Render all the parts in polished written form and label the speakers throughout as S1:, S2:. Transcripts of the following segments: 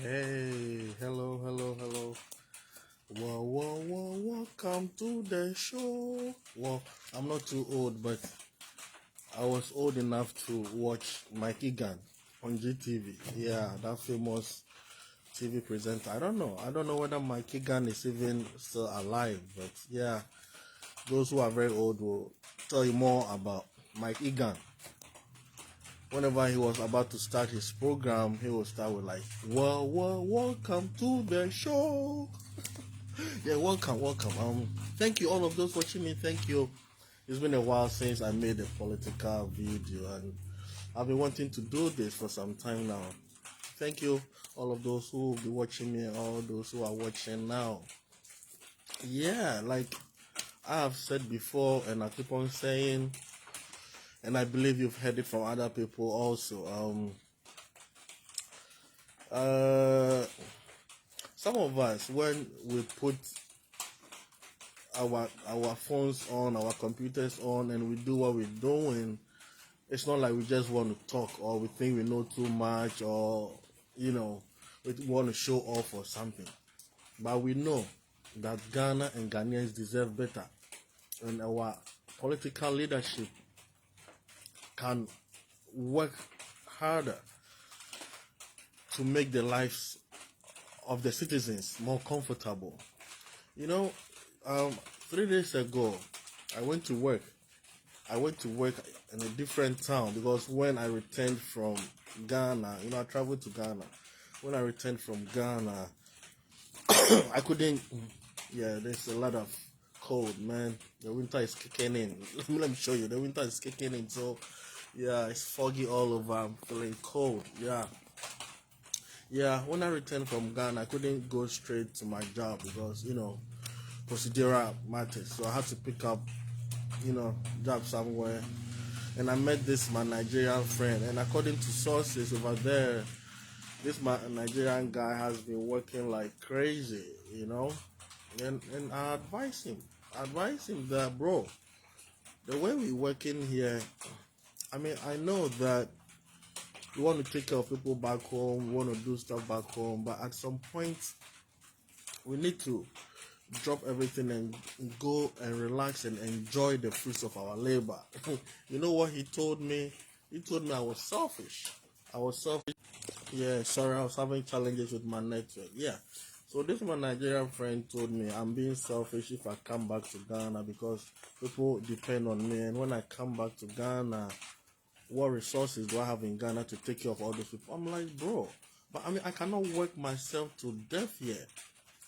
S1: Hey, hello, hello, hello. Welcome to the show. Well, I'm not too old, but I was old enough to watch Mikey Gunn on GTV. Yeah, that famous TV presenter. I don't know whether Mikey Gunn is even still alive, but yeah, those who are very old will tell you more about Mikey Gunn. Whenever he was about to start his program, he would start with like, welcome to the show. Yeah, welcome. Thank you all of those watching me. Thank you. It's been a while since I made a political video, and I've been wanting to do this for some time now. Thank you, all of those who will be watching me, and all those who are watching now. Yeah, like I have said before, and I keep on saying, and I believe you've heard it from other people also. Some of us, when we put our phones on, our computers on, and we do what we're doing, it's not like we just want to talk or we think we know too much, or we want to show off or something. But we know that Ghana and Ghanaians deserve better, and our political leadership can work harder to make the lives of the citizens more comfortable. You know, 3 days ago, I went to work. I went to work in a different town because when I returned from Ghana, I traveled to Ghana. When I returned from Ghana, I couldn't. Yeah, there's a lot of cold, man. The winter is kicking in. Let me show you. The winter is kicking in, so yeah, it's foggy all over. I'm feeling cold. Yeah. When I returned from Ghana, I couldn't go straight to my job because procedural matters. So I had to pick up job somewhere. And I met this my Nigerian friend, and according to sources over there, this my Nigerian guy has been working like crazy, and I advise him that, bro, the way we working here, I mean, I know that we want to take care of people back home, we want to do stuff back home, but at some point we need to drop everything and go and relax and enjoy the fruits of our labor. You know what he told me? He told me I was selfish. Yeah, sorry, I was having challenges with my network. Yeah. So this my Nigerian friend told me I'm being selfish if I come back to Ghana because people depend on me, and when I come back to Ghana, what resources do I have in Ghana to take care of all those people? I'm like, bro, but I mean, I cannot work myself to death here.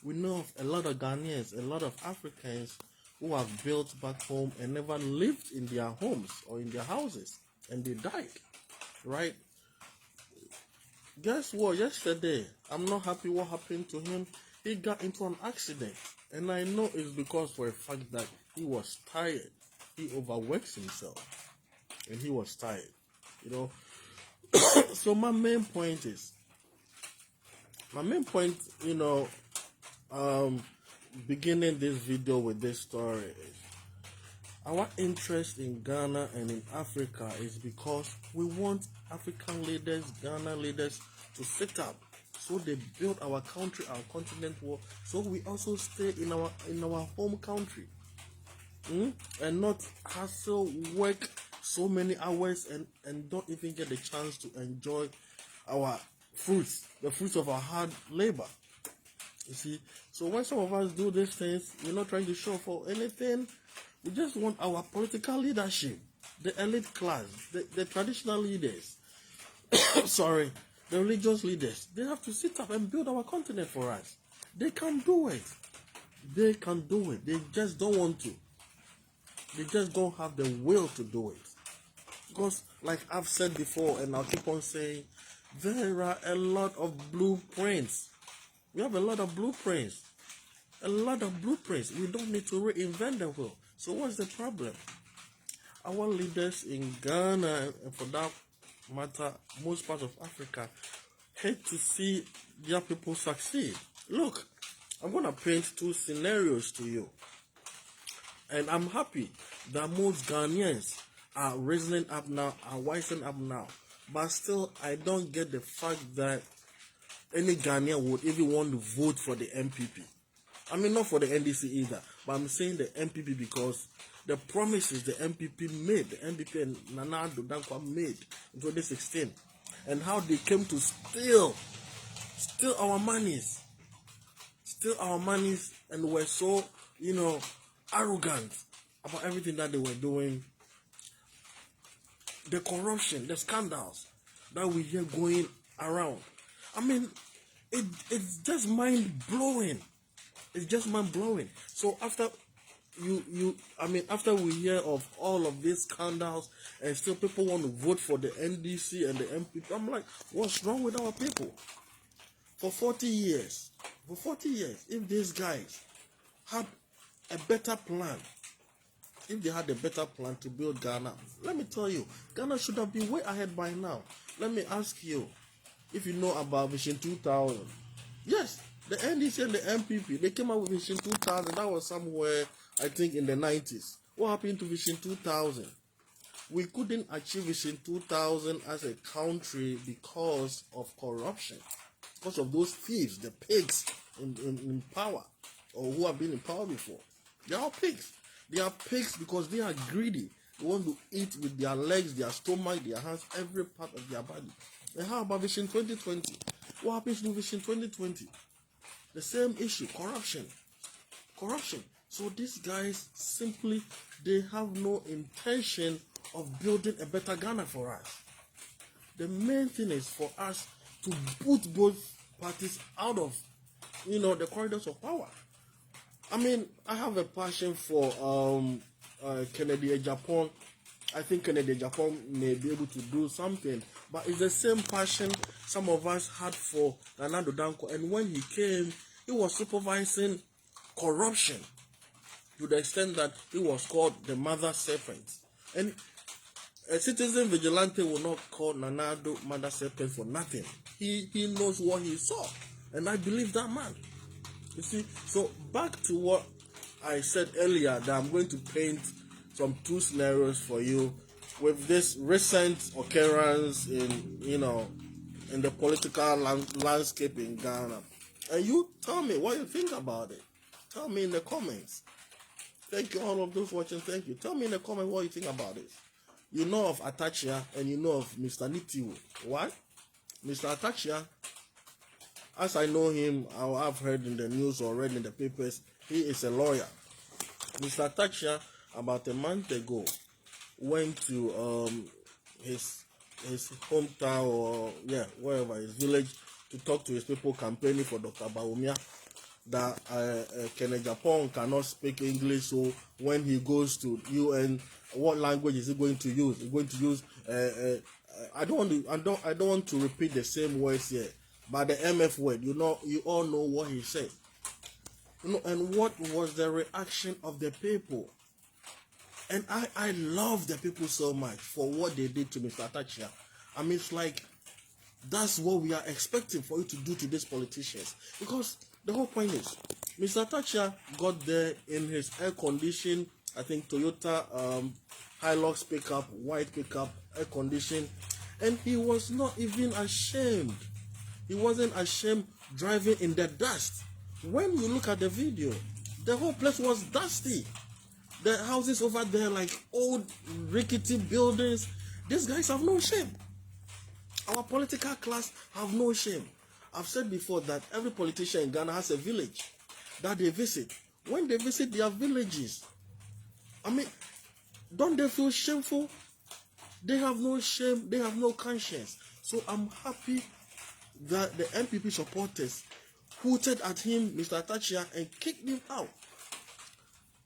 S1: We know of a lot of Ghanaians, a lot of Africans who have built back home and never lived in their homes or in their houses, and they died, right? Guess what? Yesterday, I'm not happy what happened to him. He got into an accident, and I know it's because for a fact that he was tired. He overworks himself, and he was tired, you know. So my main point, beginning this video with this story is our interest in Ghana and in Africa is because we want African leaders, Ghana leaders to sit up so they build our country, our continent war, so we also stay in our home country, and not hustle, work so many hours and don't even get the chance to enjoy our the fruits of our hard labor. You see, so when some of us do these things, we're not trying to show for anything. We just want our political leadership, the elite class, the traditional leaders, sorry, the religious leaders. They have to sit up and build our continent for us. They can do it. They can do it. They just don't want to. They just don't have the will to do it. Because, like I've said before, and I'll keep on saying, there are a lot of blueprints. We have a lot of blueprints. A lot of blueprints. We don't need to reinvent the wheel. So what's the problem? Our leaders in Ghana, and for that matter, most parts of Africa, hate to see their people succeed. Look, I'm going to paint two scenarios to you. And I'm happy that most Ghanaians are raising up now, are wising up now. But still, I don't get the fact that any Ghanaian would even want to vote for the MPP. I mean, not for the NDC either, but I'm saying the MPP because the promises the MPP made, the MPP and Nana Addo Dankwa made in 2016, and how they came to steal our monies, and were so, arrogant about everything that they were doing. The corruption, the scandals that we hear going around. I mean, it's just mind-blowing. It's just mind-blowing. So after after we hear of all of these scandals and still people want to vote for the NDC and the MPP, I'm like, what's wrong with our people? For 40 years, if these guys had a better plan, if they had a better plan to build Ghana, let me tell you, Ghana should have been way ahead by now. Let me ask you, if you know about Vision 2000. Yes, the NDC and the MPP, they came out with Vision 2000. That was somewhere, I think, in the 90s. What happened to Vision 2000? We couldn't achieve Vision 2000 as a country because of corruption. Because of those thieves, the pigs in power, or who have been in power before. They are all pigs. They are pigs because they are greedy. They want to eat with their legs, their stomach, their hands, every part of their body. And how about Vision 2020? What happens to Vision 2020? The same issue, corruption. So these guys simply, they have no intention of building a better Ghana for us. The main thing is for us to put both parties out of, the corridors of power. I mean, I have a passion for Kennedy Agyapong. I think Kennedy Agyapong may be able to do something, but it's the same passion some of us had for Nana Addo Dankwa. And when he came, he was supervising corruption to the extent that he was called the mother serpent. And a citizen vigilante will not call Nana Addo mother serpent for nothing. He knows what he saw, and I believe that man. You see, so back to what I said earlier, that I'm going to paint some two scenarios for you with this recent occurrence in the political landscape in Ghana. And you tell me what you think about it. Tell me in the comments. Thank you, all of those watching. Thank you. Tell me in the comments what you think about it. You know of Atachia and you know of Mr. Nitiwo. What? Mr. Atachia, as I know him, I've heard in the news already in the papers, he is a lawyer. Mr. Atachia, about a month ago, went to his hometown, or wherever, his village, to talk to his people campaigning for Dr. Bawumia, that Kennedy Agyapong cannot speak English, so when he goes to UN, what language is he going to use? He's going to use I don't want to repeat the same words here, but the MF word, you all know what he said. And what was the reaction of the people? And I love the people so much for what they did to Mr. Atachia. I mean, it's like, that's what we are expecting for you to do to these politicians. Because the whole point is, Mr. Atachia got there in his air-conditioned, I think, Toyota Hilux pickup, white pickup, air-conditioned, and he was not even ashamed. He wasn't ashamed driving in the dust. When you look at the video, the whole place was dusty. The houses over there, like old rickety buildings. These guys have no shame. Our political class have no shame. I've said before that every politician in Ghana has a village that they visit. When they visit their villages, I mean, don't they feel shameful? They have no shame. They have no conscience. So I'm happy that the MPP supporters hooted at him, Mr. Atachia, and kicked him out.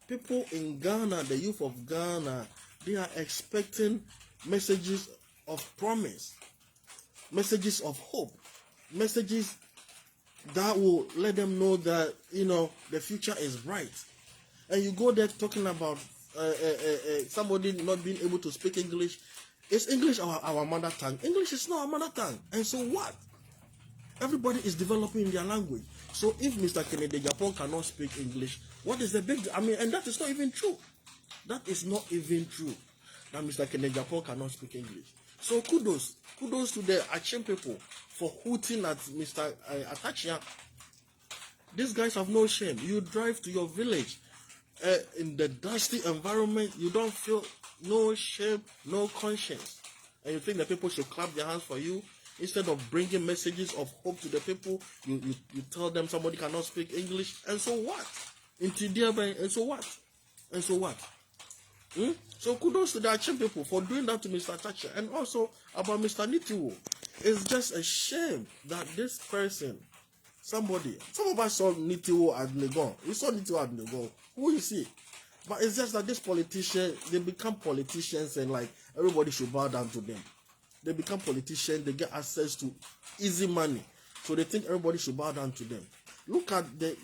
S1: People in Ghana, the youth of Ghana, they are expecting messages of promise, messages of hope, messages that will let them know that, the future is bright. And you go there talking about somebody not being able to speak English. Is English our mother tongue? English is not our mother tongue. And so what? Everybody is developing their language. So if Mr. Kennedy Agyapong cannot speak English, what is the big deal? I mean, and that is not even true. That is not even true, that Mr. Kennedy Agyapong cannot speak English. So kudos to the Achin people for hooting at Mr. Atachia. These guys have no shame. You drive to your village in the dusty environment, you don't feel no shame, no conscience, and you think the people should clap their hands for you. Instead of bringing messages of hope to the people, you tell them somebody cannot speak English, and so what? And so what? And so what? So kudos to the Achin people for doing that to Mr. Thatcher. And also about Mr. Nitiwo. It's just a shame that this person, some of us saw Nitiwo at Legon. We saw Nitiwo at Legon. Who is he? But it's just that this politician, they become politicians and like everybody should bow down to them. They become politicians, they get access to easy money. So they think everybody should bow down to them. Look at the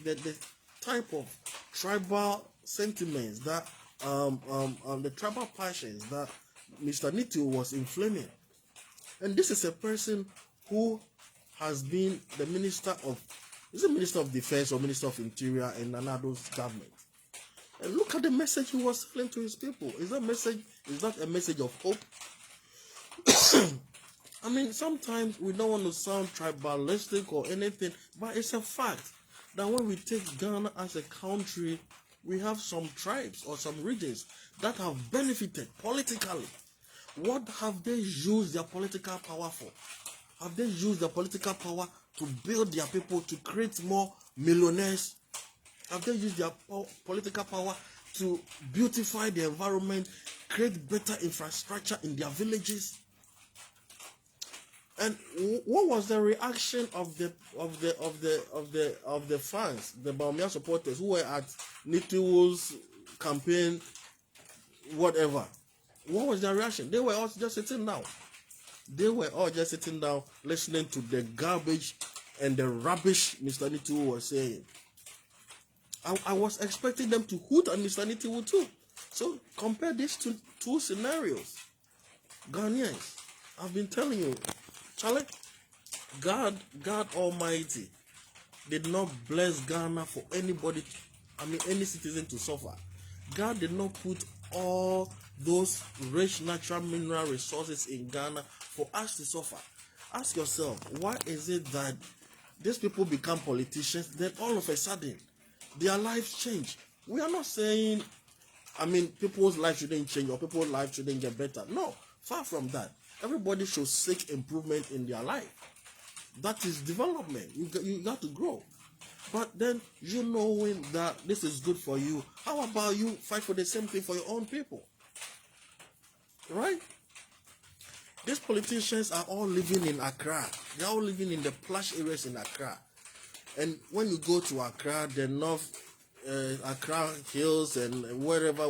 S1: type of tribal sentiments that the tribal passions that Mr. Nitiwo was inflaming. And this is a person who has been the Minister of Defense or Minister of Interior in Nana Ado's government. And look at the message he was selling to his people. Is that a message of hope? I mean, sometimes we don't want to sound tribalistic or anything, but it's a fact that when we take Ghana as a country, we have some tribes or some regions that have benefited politically. What have they used their political power for? Have they used their political power to build their people, to create more millionaires? Have they used their political power to beautify the environment, create better infrastructure in their villages? And what was the reaction of the fans, the Bawumia supporters who were at Nitiwo's campaign, whatever? What was their reaction? They were all just sitting down. They were all just sitting down, listening to the garbage and the rubbish Mr. Nitiwo was saying. I was expecting them to hoot at Mr. Nitiwo too. So compare these two scenarios. Ghanaians, I've been telling you, Charlie, God Almighty did not bless Ghana for any citizen to suffer. God did not put all those rich natural mineral resources in Ghana for us to suffer. Ask yourself, why is it that these people become politicians, then all of a sudden their lives change? We are not saying, people's lives shouldn't change or people's lives shouldn't get better. No, far from that. Everybody should seek improvement in their life. That is development. You got to grow. But then, you knowing that this is good for you, how about you fight for the same thing for your own people? Right? These politicians are all living in Accra. They're all living in the plush areas in Accra. And when you go to Accra, the North Accra Hills and wherever,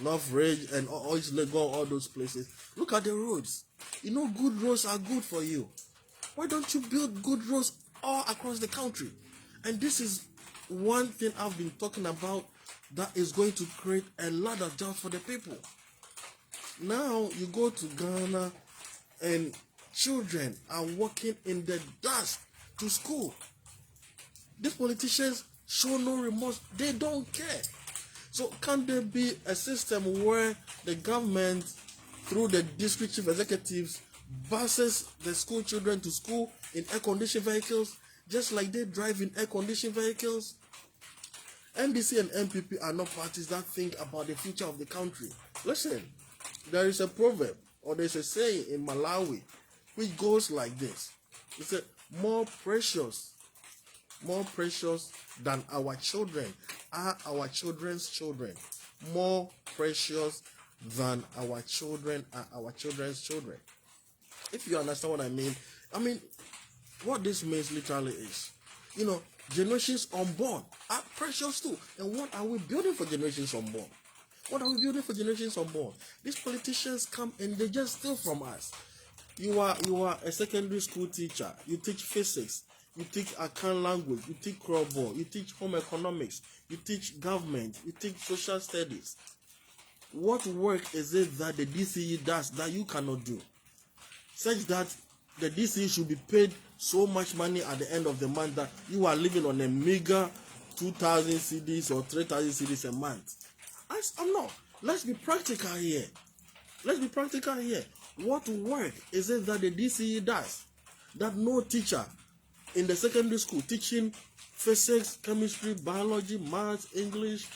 S1: North Ridge and Orange Legon, all those places, look at the roads. You know, good roads are good for you. Why don't you build good roads all across the country? And this is one thing I've been talking about that is going to create a lot of jobs for the people. Now you go to Ghana and children are walking in the dust to school. These politicians show no remorse. They don't care. So can there be a system where the government, through the district chief executives, buses the school children to school in air-conditioned vehicles, just like they drive in air-conditioned vehicles? NDC and MPP are not parties that think about the future of the country. Listen, there is a proverb, or there's a saying in Malawi, which goes like this. It said, more precious than our children are our children's children. More precious than our children are our children's children. If you understand what I mean, what this means literally is, generations unborn are precious too. And what are we building for generations unborn? What are we building for generations unborn? These politicians come and they just steal from us. You are a secondary school teacher. You teach physics. You teach Akan language. You teach Krobo. You teach home economics. You teach government. You teach social studies. What work is it that the DCE does that you cannot do? Such that the DCE should be paid so much money at the end of the month that you are living on a meager 2,000 cedis or 3,000 cedis a month. I'm not. Let's be practical here. What work is it that the DCE does that no teacher in the secondary school teaching physics, chemistry, biology, maths, English,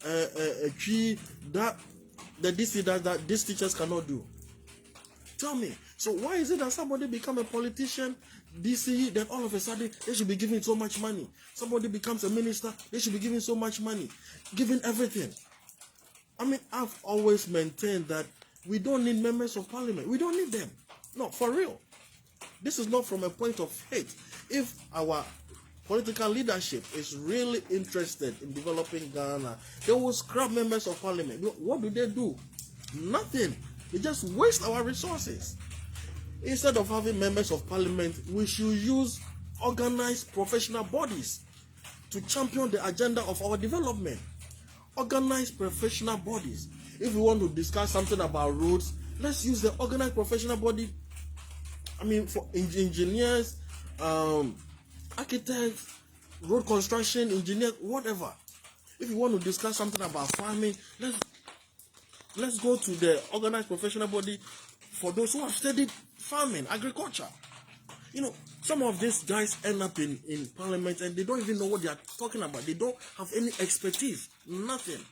S1: that the DCE does that these teachers cannot do? Tell me. So why is it that somebody become a politician, DCE, then all of a sudden they should be giving so much money? Somebody becomes a minister, they should be giving so much money, giving everything. I mean, I've always maintained that we don't need members of parliament. We don't need them. No, for real. This is not from a point of hate. If our political leadership is really interested in developing Ghana, they will scrap members of parliament. What do? Nothing. They just waste our resources. Instead of having members of parliament, we should use organized professional bodies to champion the agenda of our development. Organized professional bodies. If we want to discuss something about roads, let's use the organized professional body. I mean, for engineers, architects, road construction engineers, whatever. If you want to discuss something about farming, let's go to the organized professional body for those who have studied farming, agriculture. You know, some of these guys end up in parliament and they don't even know what they are talking about. They don't have any expertise. Nothing.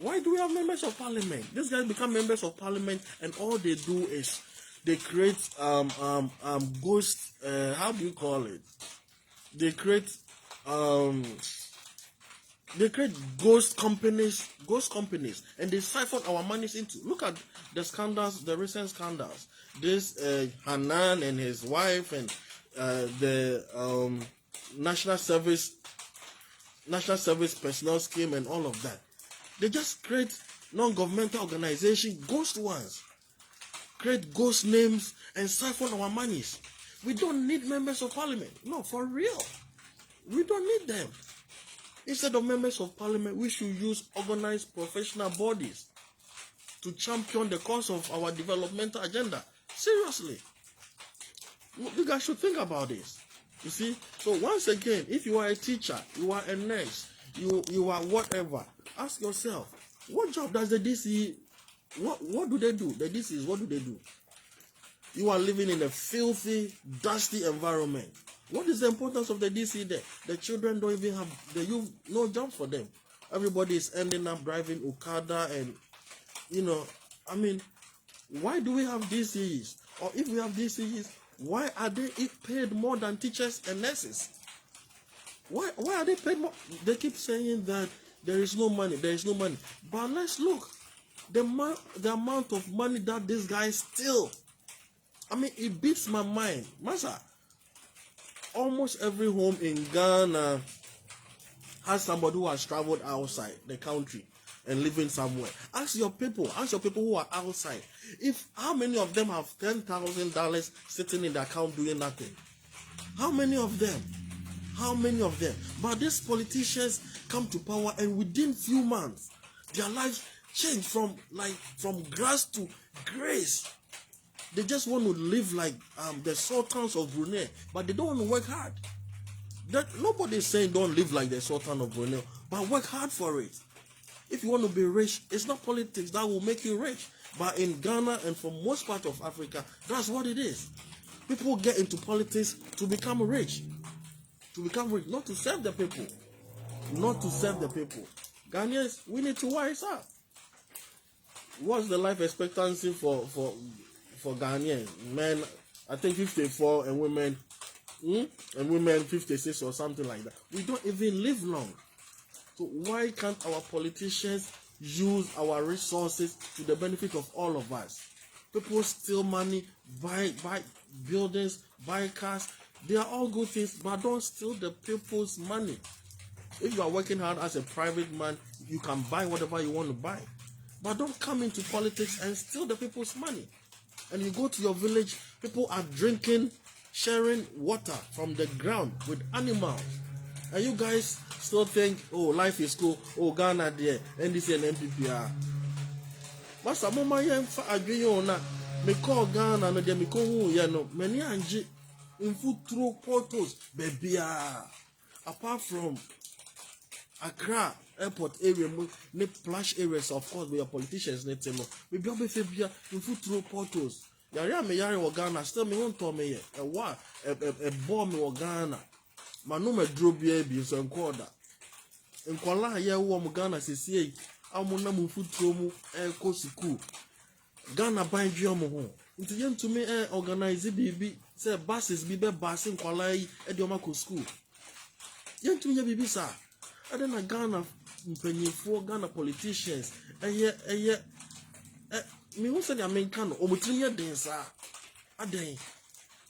S1: Why do we have members of parliament? These guys become members of parliament and all they do is they create ghost, how do you call it? They create ghost companies, and they siphon our monies into. Look at the scandals, the recent scandals. This Hanan and his wife and the national service personnel scheme and all of that. They just create non-governmental organization, ghost ones, create ghost names and siphon our monies. We don't need members of parliament. No, for real. We don't need them. Instead of members of parliament, we should use organized professional bodies to champion the cause of our developmental agenda. Seriously. You guys should think about this. You see? So once again, if you are a teacher, you are a nurse, you are whatever, ask yourself, what job does the DCE, what do they do? The DCEs, what do they do? You are living in a filthy, dusty environment. What is the importance of the DCE there? The children don't even have, no jobs for them. Everybody is ending up driving Okada and, I mean, why do we have DCEs? Or if we have DCEs, why are they paid more than teachers and nurses? Why are they paid more? They keep saying that there is no money. But let's look. The amount of money that these guys steal. I mean, it beats my mind. Masa, almost every home in Ghana has somebody who has traveled outside the country and living somewhere. Ask your people who are outside. How many of them have $10,000 sitting in the account doing nothing? How many of them? But these politicians come to power and within few months, their lives change from grass to grace. They just want to live like the sultans of Brunei, but they don't want to work hard. Nobody is saying don't live like the sultan of Brunei, but work hard for it. If you want to be rich, it's not politics that will make you rich. But in Ghana and for most part of Africa, that's what it is. People get into politics to become rich. Not to serve the people. Ghanaians, we need to wise up. What's the life expectancy for Ghanaians? Men, I think 54, and women 56 or something like that. We don't even live long. So why can't our politicians use our resources to the benefit of all of us? People steal money, buy buildings, buy cars. They are all good things, but don't steal the people's money. If you are working hard as a private man, you can buy whatever you want to buy. But don't come into politics and steal the people's money. And you go to your village, people are drinking, sharing water from the ground with animals. And you guys still think, oh, life is cool, oh, Ghana there, NDC and MPPR. Masa mama yen fa adwenye ona me call Ghana no de me ko hu ye no many anje infu through portals bebia apart from Accra airport area ne plush areas of course we are politicians ne temo we be obefe bia mfuturo portals yare me yare wo Ghana still me won to me ye e bomb me wo Ghana manu maduro bia bi so enkoda nkwala ye wo mo Ghana sesie amuna mfuturo mu ko school Ghana ban dwe mo ho nti yentumi organize bibi say buses bi be bus nkwala yi e de o ma ko school yentumi ya bibi sa ade na Ghana mpanyefo Ghana politicians me who said America no omutiri ye den sa aden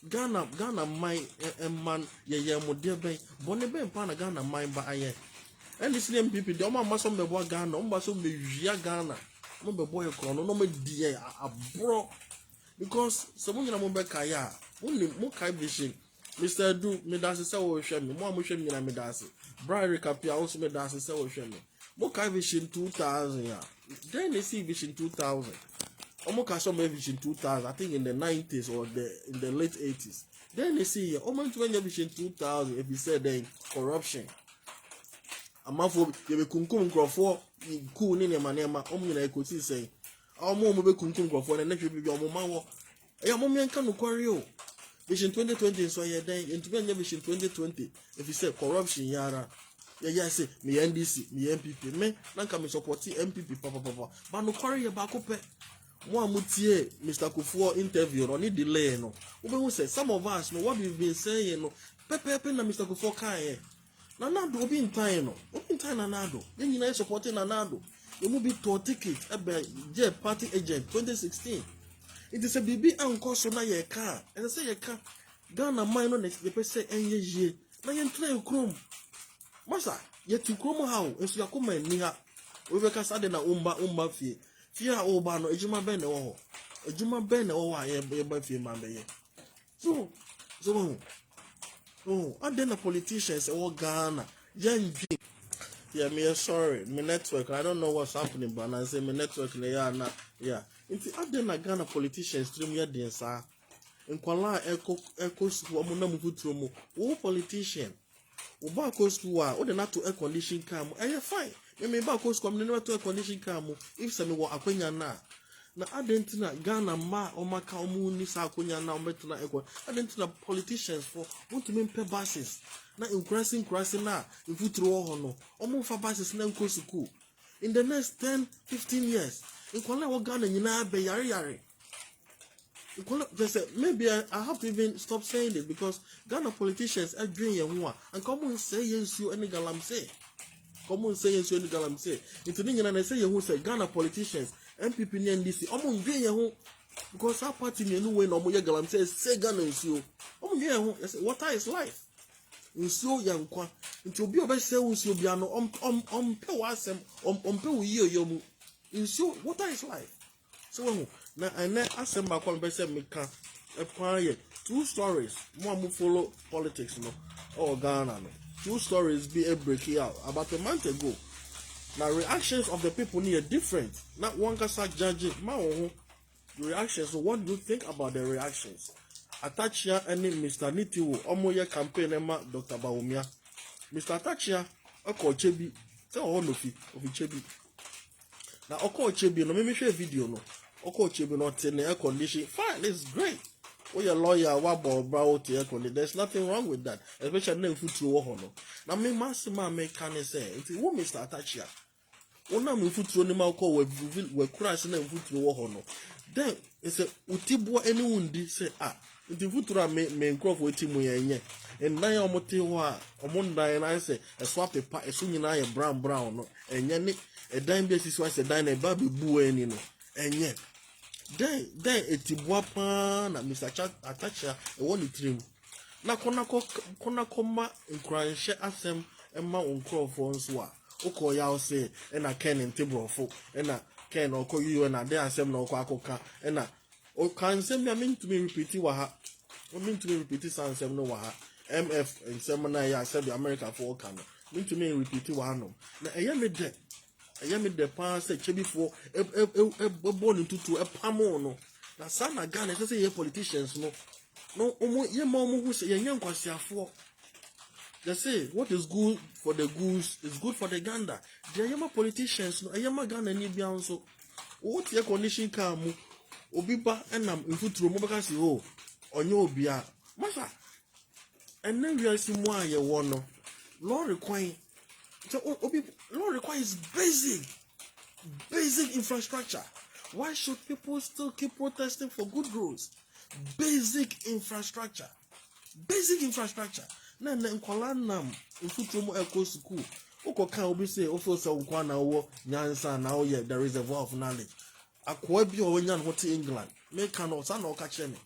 S1: Ghana mai man ye mo de ben bone ben pa na Ghana mai ba aye and this MPP de o ma so mbebo Ghana o ma so mbewia Ghana mo bebo ye kro no me die abro because someone na mo be kaya mo kai vision Mr. Du me dance say wo hwe me mo hwe me na me dance Brian Recapia also me dance say wo hwe me mo kai vision 2000 ya then they see vision 2000 omo ka so me vision 2000 I think in the 90s or in the late 80s then they see omo to when vision 2000 if you said then corruption amafo ye be kunkum nkrofo ku ni ne manema omo nyina ekoti sei omo be kunkum nkrofo na hwe bi omo ma wo ya mo me nka no kware o Vision 2020 so yeah then into Vision 2020 if you say corruption yara yeah say me NDC me MPP me nanka me support MPP papa but no quarry ba ko pe mo amutie Mr. Kufuor interview no need delay no we be say some of us know what we've been saying no pepe na Mr. Kufuor kan na nado obi in time na nado then you supporting na nado you mo be to ticket e party agent 2016 it is a baby anko so na ye ka and say ye ka Ghana man no next the person enye yie na ye ntra ekrom masa ye ti krom ha o enso yakoma ni ha we be ka sade na umba fie a oba no ejuma ben na wo a ye ba fie man be ye so and the politicians all Ghana yeah me sorry my network I don't know what's happening but I say my network yeah Inti ade na Ghana politicians stream ya den sa nkwala eko school mo na mfuturo mo wo politician wo ba ko school a wo de na to air condition car mo fine me ba ko school mo na to air condition car mo if se me wo akwanya na ade ntina Ghana ma o maka o mu ni sa akwanya na o metuna eko ade ntina politicians for want to mempe buses na increasing na mfuturo ho no o mo fa buses na nko school in the next 10-15 years Nkwala wo Ghana nyina be yare maybe I have to even stop saying it because Ghana politicians are doing ye ho and come on say yensu any galamse into nyina na say ye ho say Ghana politicians MPP ni NDC omo ndwe ye ho because our party ni no way no mo ye galamse say Ghana nsu omo ndwe ye ho water is life nsu ya nkwa into obi obese nsu bia no ompe wasem ompe wo yiyo mu nsu water is life so na ene asemba kwa mbese meka ekwan 2 stories mo follow politics no Ghana no 2 stories be a break out about a month ago now reactions of the people are different not one kasa judge the reactions so what do you think about the reactions Atachia and Mr. Nitiwo omoye campaign ema Dr. Bawumia Mr. Atachia Chebi say onofi of Chebi na Chebi no me share video no Chebi not in air condition fine it's great we a lawyer wabo brow to air condition there's nothing wrong with that especially na futu wo no na me masima me kan say it wo Mr. Atachia wona me futu ni ma ko we crash na futu wo no then it's a utibo any wundi say the futura me crop with him yenye and na omote ho a omondan na say e swap paper e so nyina ye brown no enye ni e dan bi asisi wa say dan na ba be bu ani no enye then etibua pa na Mr. Atachia e woni trim na kona koma nkranhye asem e ma onkrofo nso a ukoya say e na ken ntebrofo e na ken okoyu na de asem na okoakoka e na o kan say me mean to me repeat wa ha o mean to me repeat sansem no wa ha MF and seminar ya said the America for kan mean to me repeat wa no na eyame de pa say chebi for e born tutu e pamo no na sana Ghana say ye politicians no omo ye ma omo hu say ye nkwasiafo They say what is good for the goose is good for the gander. The Ayama politicians, no Ayama Ghana ni bi anso. What your condition come Obiba enam infuturo mo beka si ho onye obia. Masa and then we are see more ye won no. Law require so law requires basic infrastructure. Why should people still keep protesting for good roads? Basic infrastructure. Na nkwala nam infuturo mo eko school. Ukoka obi say ofo nkwa na wo nyansa na wo ye the reservoir of knowledge. Akwa bi o nya no to England. Make no sa na o ka kire me.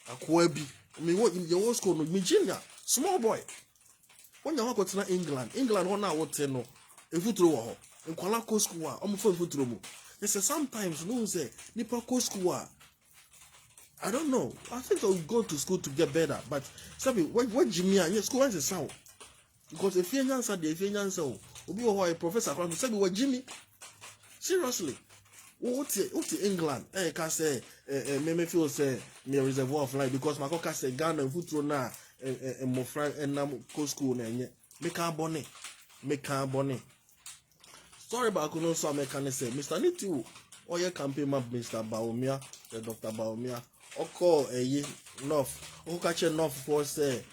S1: Akwa bi me wo your school no Virginia small boy. When you want to England ho na wo te no infuturo wo ho. Nkwala ko school a omfo infuturo mo. They say sometimes no say nipa ko school a I don't know. I think I'll go to school to get better. But sabi what Jimmy and school is sound. Because if you answer the if you answer obi wo a professor kwam sabi what Jimmy. Seriously. What England? Can say me feel say me reservoir of life because my coca say Ghana futuro na mo friend and na go school na nye. Me can bonny. Sorry about I so me can say Mr. Nitu or your campaign map Mr. Baumia, the Dr. Baumia. Oko North. Who catch a North for say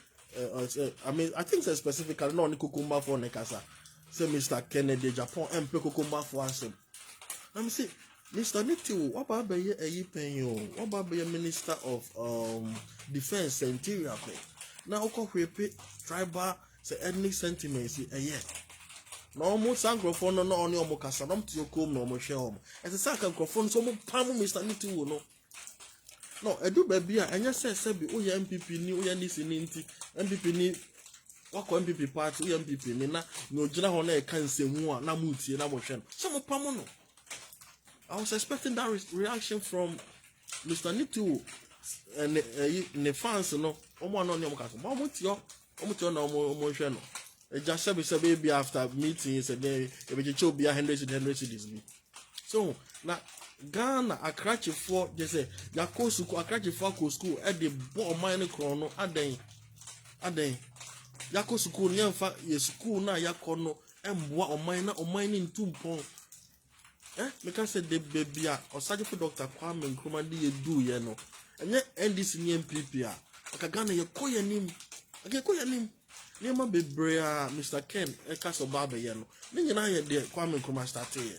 S1: I mean I think say specifically no ni kukumba for nekasa. Say Mr. Kennedy Japan and kukumba for us. Let me see. Mr. Nitu, what about the penyo? What about the Minister of Defense and Interior? Now oko we tribal say ethnic sentiments no almost microphone no only omo kasa no to yokom no omo hwe omo. Ese say microphone so mo pam Mr. Nitu no. No, edu baby a enya say bi o ye MPP ni o ye ni sininti MPP ni wako MPP party o ye MPP ni na no gina ho na e kan nsemu a na mutie na mo hwe no. So mo pam no. I was expecting that reaction from Mr. Nitu and the fans no omo no ni omo kasa. Ba omo tio na omo hwe no. E just say baby after meeting say dey e be cho bia 100 cities bi. So na Ghana akrache for they say ya ko school akrache for ko school e dey bo man kro no aden ya ko school ni amfa ye school na ya ko no emboa oman ni ntumpon me can say the baby a osaje for Dr. Kwame Nkrumah dey do ye no enye NDC ni MPP a aka Ghana ye ko ye nim ni ma bebre a Mr. Ken e ka so ba be ye no ni nyina ye de Kwame Nkrumah start ye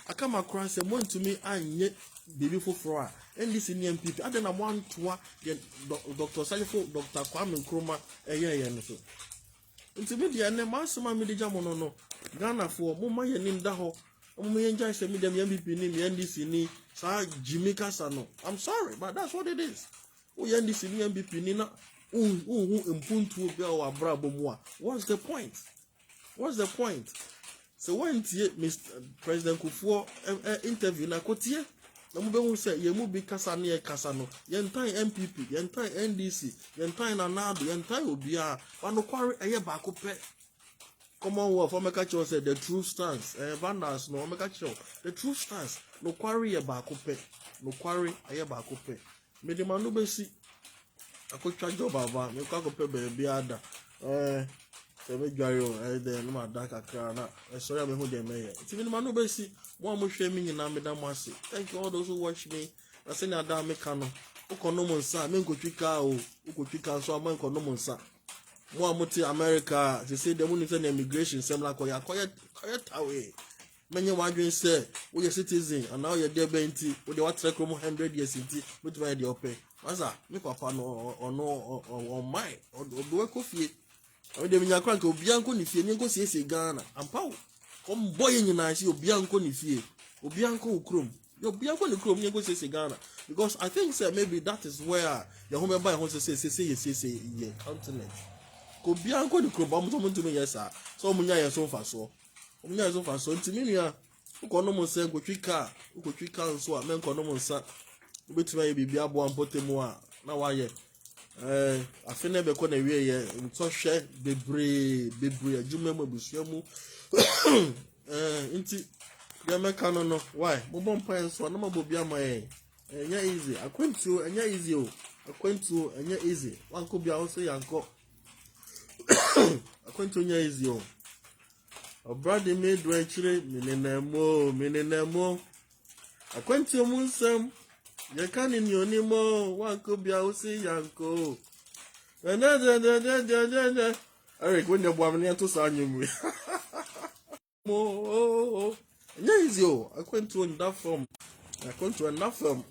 S1: akama across say want to me anye baby foforo a NDC ni MPP ade na one toa Dr. Sajifo Dr. Kwame Nkrumah ye no so nti me de ne masema me de jamo no Ghana for mo ma ye nim da ho mo ye nja say me dem MPP ni me NDC ni sa Jimmy Kasano. I'm sorry but that's what it is. O ye NDC ni MPP ni na mpuntu be o abra bomu a what's the point? So when Mr. President Kufuor interview na kotie na mo be hu say ye mu bi kasa na ye kasa no ye ntan MPP ye ntan NDC ye ntan na nado ye ntan obi a wano kware eye ba ko pe Commonwealth for make sure say the true stance Vandals no make sure the true stance no kware ye ba ko pe no kware eye ba ko pe me de manu be si akotwa job aba me kwa ko pe be ada se me dware de no ma da kakra na sorry me hu de me ye ti me manu be si mo hwe me nyina me da mo ase thank you all those who watch me na se na da me ka no ukono mo nsa me nkotwika o ukotwika so ama nkono mo nsa mo amuti America they say dem ni say immigration sem la koya tawe menye wadwen say we citizen and now you dey benti we dey what track 100 years nti we try dey open masa me papa no on my do ko fie o dem nya kran ka obianko ni fie ni nko siesie Ghana ampa kom boy nyina si obianko ni fie obianko ukrom obianko ni krom ni nko siesie Ghana because I think say maybe that is where your home buy home say continent ko bianko ni krom ba mo to me yes so mo nya yes so fa so ntimi nua ukono mo se nkotwika nso a me nkono mo nsa obetuma ye bibia bo ampotemu a na waye afene be ko na wie ye ntohwe bebre adwuma mu abusua mu nti ya meka no why mo bom pan so na mabobi amaye enya easy akwentu enya easy o akwentu enya easy wanko bia wo se yanko Akwantonya is yo. A brother made actually minenemo. Akwantio munsam. You can in your nemo. One could be out see yanko. Eric, when you're born to sign you. Oh, yes, yo. I went to enough film. I went to enough film.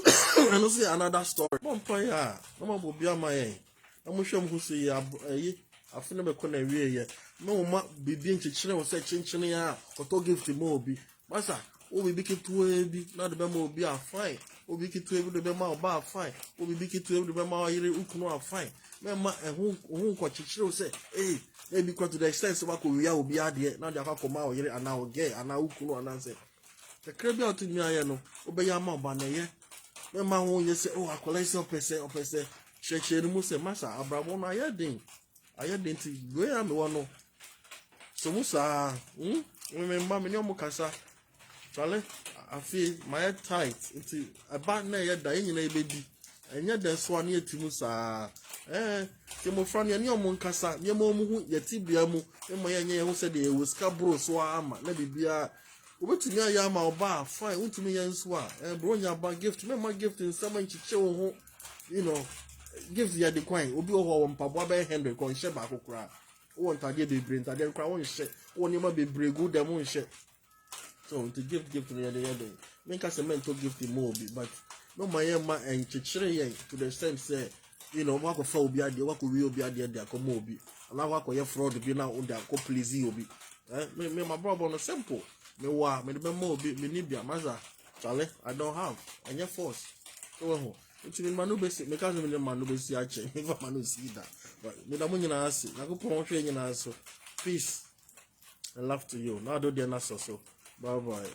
S1: I don't see another story. One point, no more will be on my end. I'm sure who say, I feel never couldn't read yet. No, ma be being children was such chinchini, or to give to Moby. Massa, oh, we be too heavy, not the Bemo be a fine. Oh, we get to every Bema bar fine. Oh, we be to every Bema, you can fine. Mamma and whom quite children say, hey. Maybe because to the extent so we will be out here, now they have come out here and now gay and now cool and answer. The crabby out in me, I know, obey your mom, banner, yeah. My man won't just say, oh, I collect your person, shake the Musa, Massa, Abraham, I had ding. I had ding to where I'm the one. So, Musa, remember me no more casa. Charlie, I feel my head tight into a bad near dying in a baby. And yet there's one near to Musa. Timo Franny and your moncassa, your momu, your tibiamu, and my young said they was cabro so armor, let me be a. Over to me, I am our bar, fine, to me and swa, and bring your bar gift, make my gift in someone to show, you know, gives the decline, will be over one papa Henry, con Sheba cry. One target be brain, I then cry one shit, one you might be brave, good, the moon shit. So to give gift to me at the end, make us a mental gift in Moby, but no, my emma and Chichiri to the same say. You know, what will be idea, what will be idea, there come Moby. And I work with your fraud to be now on their please you be. Me, my brother on a simple. Me, me, the Moby, me, Nibia, Maza, Charlie, I don't have, and your force. So, it's in Manubesi, because of the Manubesi, I change, if I Manu see that. But me, the money I see, I go promote training also. Peace and love to you. Now, do the answer so. Bye bye.